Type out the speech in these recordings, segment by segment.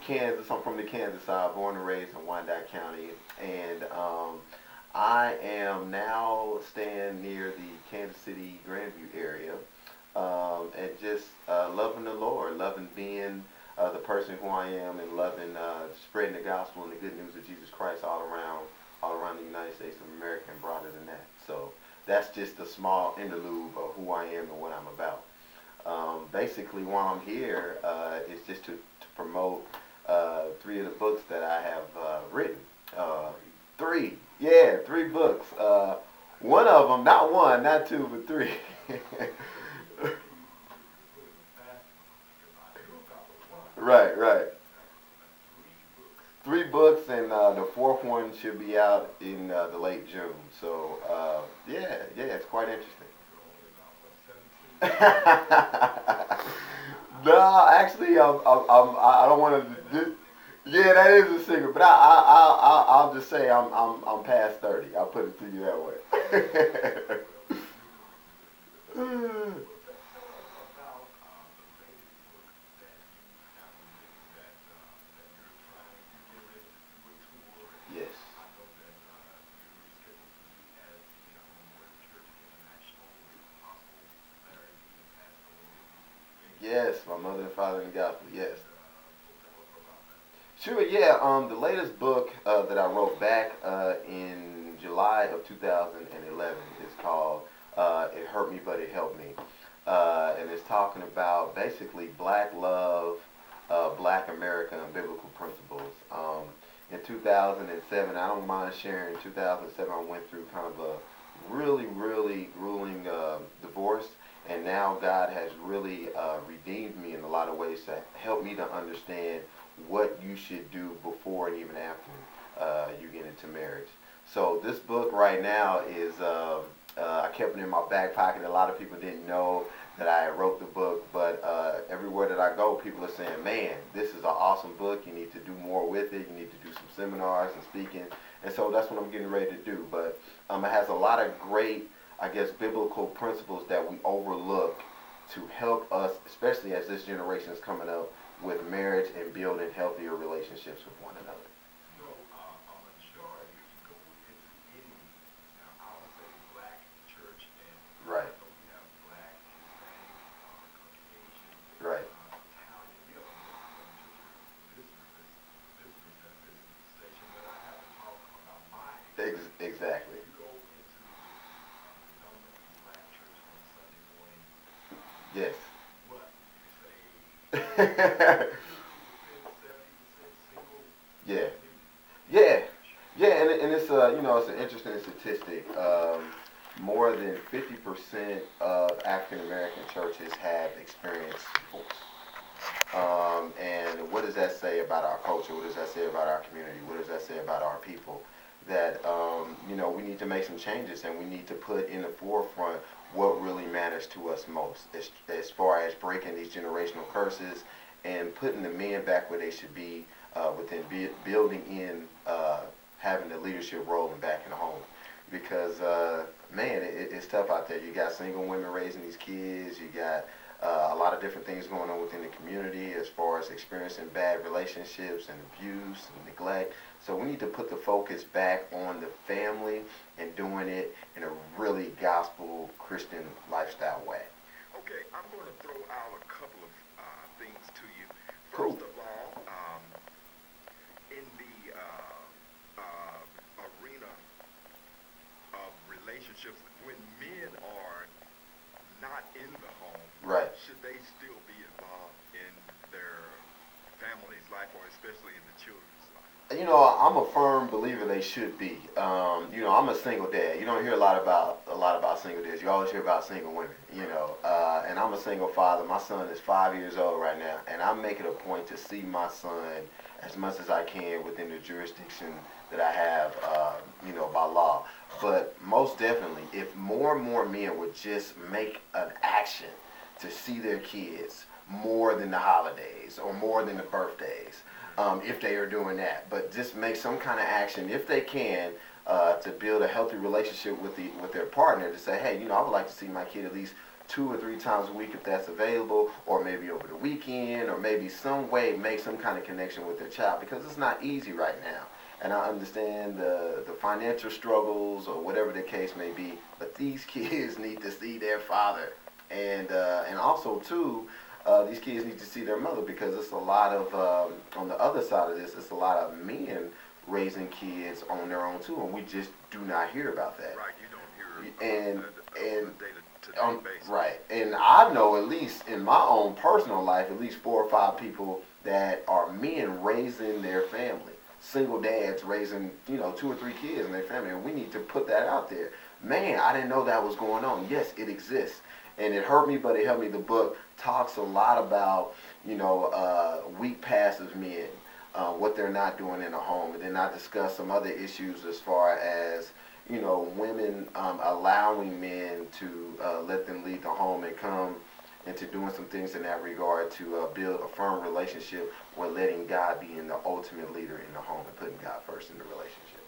Kansas. I'm from the Kansas side, born and raised in Wyandotte County, and I am now staying near the Kansas City Grandview area, and just loving the Lord, loving being the person who I am, and loving spreading the gospel and the good news of Jesus Christ all around the United States of America and broader than that. So that's just a small interlude of who I am and what I'm about. Basically, while I'm here, is just to promote three of the books that I have written. Three books. One of them, not one, not two, but three. Right. Three books, and the fourth one should be out in the late June. So, it's quite interesting. No, actually, I don't want to. Yeah, that is a secret, but I'll just say I'm past 30. I'll put it to you that way. Yes. Yes, my mother and father in the gospel. Yes. Sure, yeah. The latest book that I wrote back in July of 2011 is called "It Hurt Me, But It Helped Me," and it's talking about basically black love, black America, and biblical principles. In 2007, I don't mind sharing. In 2007, I went through kind of a really grueling divorce, and now God has really redeemed me in a lot of ways to help me to understand what you should do before and even after you get into marriage. So this book right now is, I kept it in my back pocket. A lot of people didn't know that I wrote the book, but everywhere that I go, people are saying, man, this is an awesome book. You need to do more with it. You need to do some seminars and speaking. And so that's what I'm getting ready to do. But it has a lot of great, I guess, biblical principles that we overlook to help us, especially as this generation is coming up, with marriage and building healthier relationships with one another. Right. Right. Exactly. Yes. Yeah. Yeah. Yeah, and it's it's an interesting statistic. More than 50% of African American churches have experienced divorce. And what does that say about our culture? What does that say about our community? What does that say about our people? That we need to make some changes, and we need to put in the forefront what really matters to us most, as far as breaking these generational curses and putting the men back where they should be, within building in having the leadership role and back in the home. Because man, it's tough out there. You got single women raising these kids. You got a lot of different things going on within the community as far as experiencing bad relationships and abuse and neglect. So we need to put the focus back on the family and doing it in a really gospel Christian lifestyle way. Okay, I'm going to throw out a couple of things to you. Cool. First of all, in the arena of relationships, when men are not in the home, Right. should they still be involved in their family's life, or especially in the children's life? I'm a firm believer they should be. I'm a single dad. You don't hear a lot about single dads. You always hear about single women. And I'm a single father. My son is 5 years old right now, and I'm making a point to see my son as much as I can within the jurisdiction that I have, by law. But most definitely, if more and more men would just make an action to see their kids more than the holidays or more than the birthdays, if they are doing that, but just make some kind of action if they can, to build a healthy relationship with their partner, to say, hey, I would like to see my kid at least 2 or 3 times a week if that's available, or maybe over the weekend, or maybe some way make some kind of connection with their child, because it's not easy right now. And I understand the financial struggles or whatever the case may be, but these kids need to see their father, and also too, these kids need to see their mother, because it's a lot of on the other side of this, it's a lot of men raising kids on their own too, and we just do not hear about that. Right, you don't And hear on a day-to-day basis. right, and I know, at least in my own personal life, at least 4 or 5 people that are men raising their family, single dads raising 2 or 3 kids in their family, and we need to put that out there. Man, I didn't know that was going on. Yes, it exists, and it hurt me, but it helped me. The book talks a lot about weak passive men, what they're not doing in the home, and then I discuss some other issues as far as women allowing men to let them lead the home and come into doing some things in that regard to build a firm relationship, where letting God be in the ultimate leader in the home and putting God first in the relationship.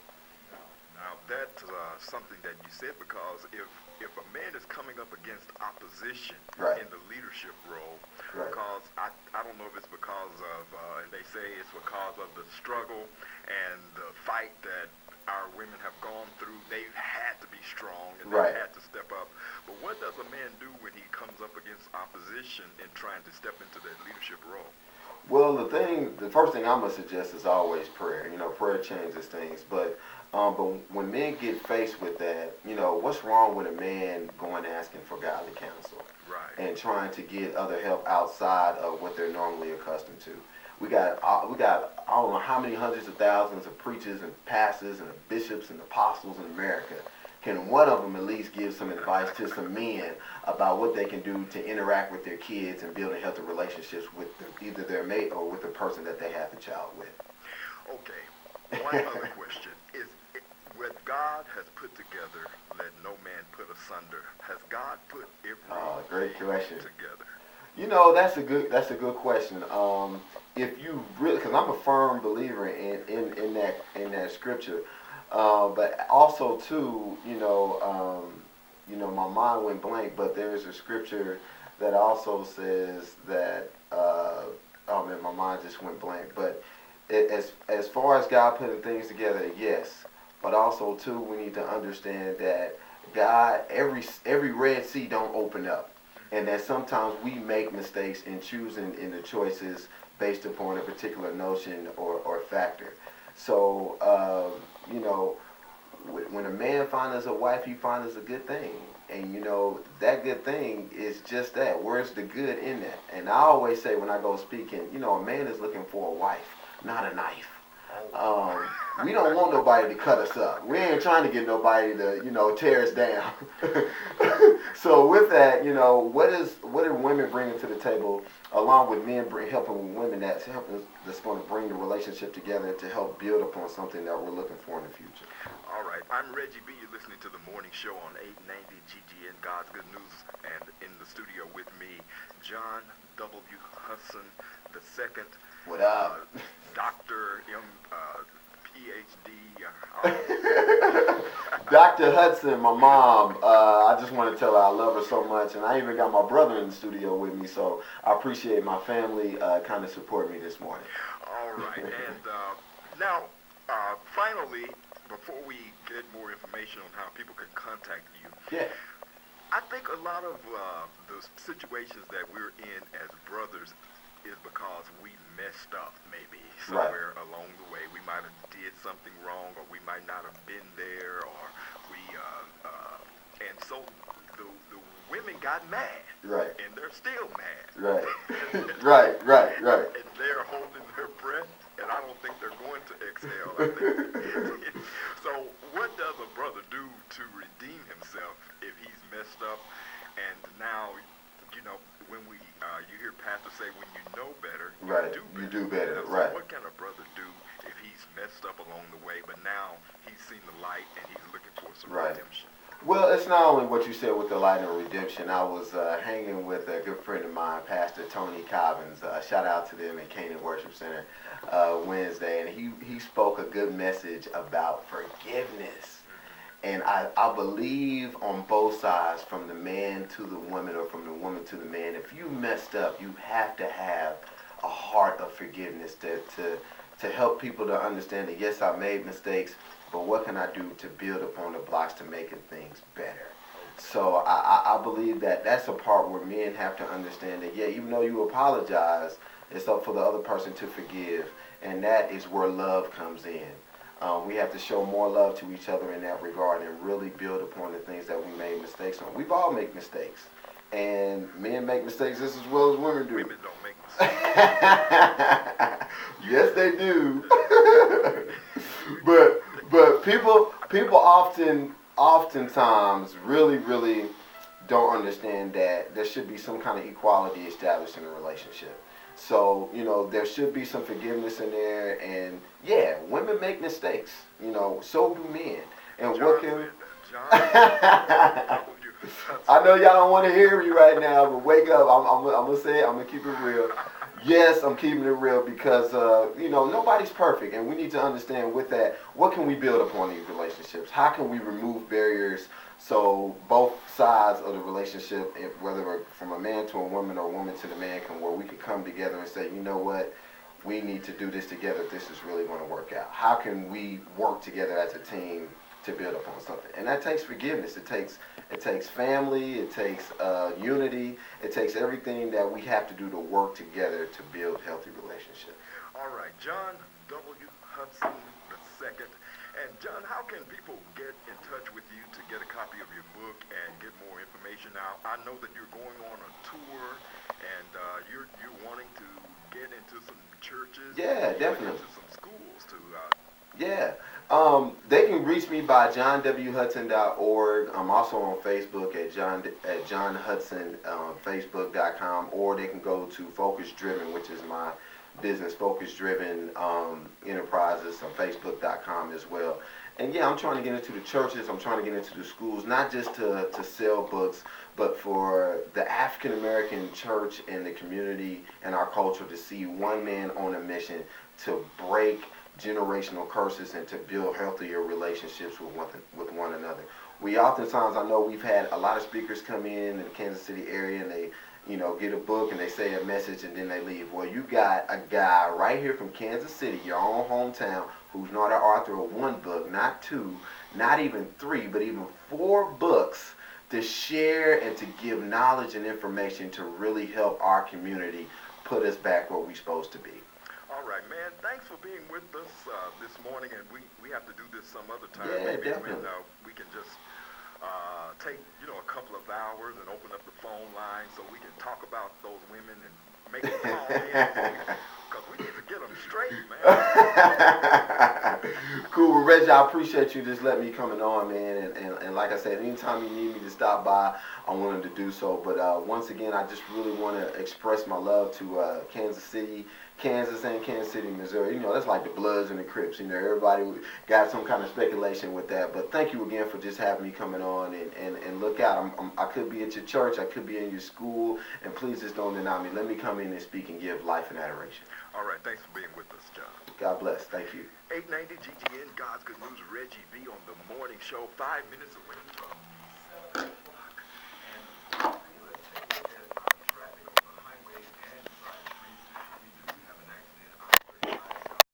Now that's something that you said, because if a man is coming up against opposition Right. in the leadership role, Right. because I don't know if it's because of, and they say it's because of the struggle and the fight that our women have gone through, they've had to be strong and Right. they've had to step up. But what does a man do when he comes up against opposition in trying to step into that leadership role? Well, the first thing I'm gonna suggest is always prayer. Prayer changes things. But when men get faced with that, what's wrong with a man going asking for godly counsel Right. and trying to get other help outside of what they're normally accustomed to? We got I don't know how many hundreds of thousands of preachers and pastors and bishops and apostles in America. Can one of them at least give some advice to some men about what they can do to interact with their kids and build healthy relationships with either their mate or with the person that they have the child with? Okay. One other question is, what God has put together, let no man put asunder. Has God put Great everything question. together? That's a good question. If you really, because I'm a firm believer in that scripture, but also too, my mind went blank. But there is a scripture that also says that. Oh man, my mind just went blank. But as far as God putting things together, yes. But also too, we need to understand that God, every Red Sea don't open up, and that sometimes we make mistakes in choosing in the choices based upon a particular notion or factor. So, when a man finds us a wife, he finds us a good thing. And, that good thing is just that. Where's the good in that? And I always say when I go speaking, a man is looking for a wife, not a knife. We don't want nobody to cut us up. We ain't trying to get nobody to, tear us down. So with that, what are women bringing to the table, along with men helping women that's going to bring the relationship together to help build upon something that we're looking for in the future? All right. I'm Reggie B. You're listening to the morning show on 890 GGN, God's Good News, and in the studio with me, John W. Hudson II. What up? Dr. M. PhD. Dr. Hudson, my mom, I just want to tell her I love her so much, and I even got my brother in the studio with me, so I appreciate my family kind of support me this morning. All right, and now, finally, before we get more information on how people can contact you, Yeah. I think a lot of the situations that we're in as brothers is because we messed up maybe somewhere along the way. We might have did something wrong, or we might not have been there, or we and so the women got mad. Right. And they're still mad. Right. Right. And they're holding their breath, and I don't think they're going to exhale. I think. So what does a brother do to redeem himself if he's messed up? And now, when you hear pastors say, when you know better, you do better. So right. what can a brother do if he's messed up along the way, but now he's seen the light and he's looking for some redemption? Well, it's not only what you said with the light and redemption. I was hanging with a good friend of mine, Pastor Tony Cobbins. Shout out to them at Canaan Worship Center Wednesday, and he spoke a good message about forgiveness. And I believe on both sides, from the man to the woman or from the woman to the man, if you messed up, you have to have a heart of forgiveness to help people to understand that, yes, I made mistakes, but what can I do to build upon the blocks to making things better? So I believe that that's a part where men have to understand that, yeah, even though you apologize, it's up for the other person to forgive. And that is where love comes in. We have to show more love to each other in that regard and really build upon the things that we made mistakes on. We've all made mistakes. And men make mistakes just as well as women do. Women don't make mistakes. Yes, they do. but people oftentimes really don't understand that there should be some kind of equality established in a relationship. So, there should be some forgiveness in there, and yeah, women make mistakes, so do men. And John, what can John, I know y'all don't want to hear me right now, but wake up. I'm gonna say it, I'm gonna keep it real. Yes, I'm keeping it real because nobody's perfect, and we need to understand with that, what can we build upon these relationships? How can we remove barriers so both sides of the relationship, whether from a man to a woman or a woman to the man, where we can come together and say, you know what, we need to do this together if this is really going to work out. How can we work together as a team to build upon something? And that takes forgiveness. It takes family. It takes unity. It takes everything that we have to do to work together to build healthy relationships. All right, John W. Hudson II. And John, how can people get in touch with you to get a copy of your book and get more information? Now, I know that you're going on a tour, and you're wanting to get into some churches. Yeah, definitely. Into some schools to. Yeah. They can reach me by johnwhudson.org. I'm also on Facebook at John Hudson, Facebook.com, or they can go to Focus Driven, which is my business, Focus Driven Enterprises, on Facebook.com as well. And yeah, I'm trying to get into the churches. I'm trying to get into the schools, not just to sell books, but for the African American church and the community and our culture to see one man on a mission to break generational curses and to build healthier relationships with one another. We oftentimes, I know we've had a lot of speakers come in the Kansas City area, and they get a book and they say a message and then they leave. Well, you got a guy right here from Kansas City, your own hometown, who's not an author of one book, not two, not even three, but even 4 books to share and to give knowledge and information to really help our community put us back where we're supposed to be. All right, man. Thanks for being with us this morning, and we have to do this some other time. Yeah, maybe definitely. when we can just take a couple of hours and open up the phone line so we can talk about those women and make them call in, because we need to get them straight, man. Cool. Well, Reggie, I appreciate you just letting me coming on, man. And like I said, anytime you need me to stop by, I'm willing to do so. But once again, I just really want to express my love to Kansas City, Kansas and Kansas City, Missouri. That's like the Bloods and the Crips. Everybody got some kind of speculation with that. But thank you again for just having me coming on. And look out, I could be at your church, I could be in your school, and please just don't deny me. Let me come in and speak and give life and adoration. All right, thanks for being with us, John. God bless. Thank you. 890 GGN, God's Good News, Reggie V on the morning show, 5 minutes away from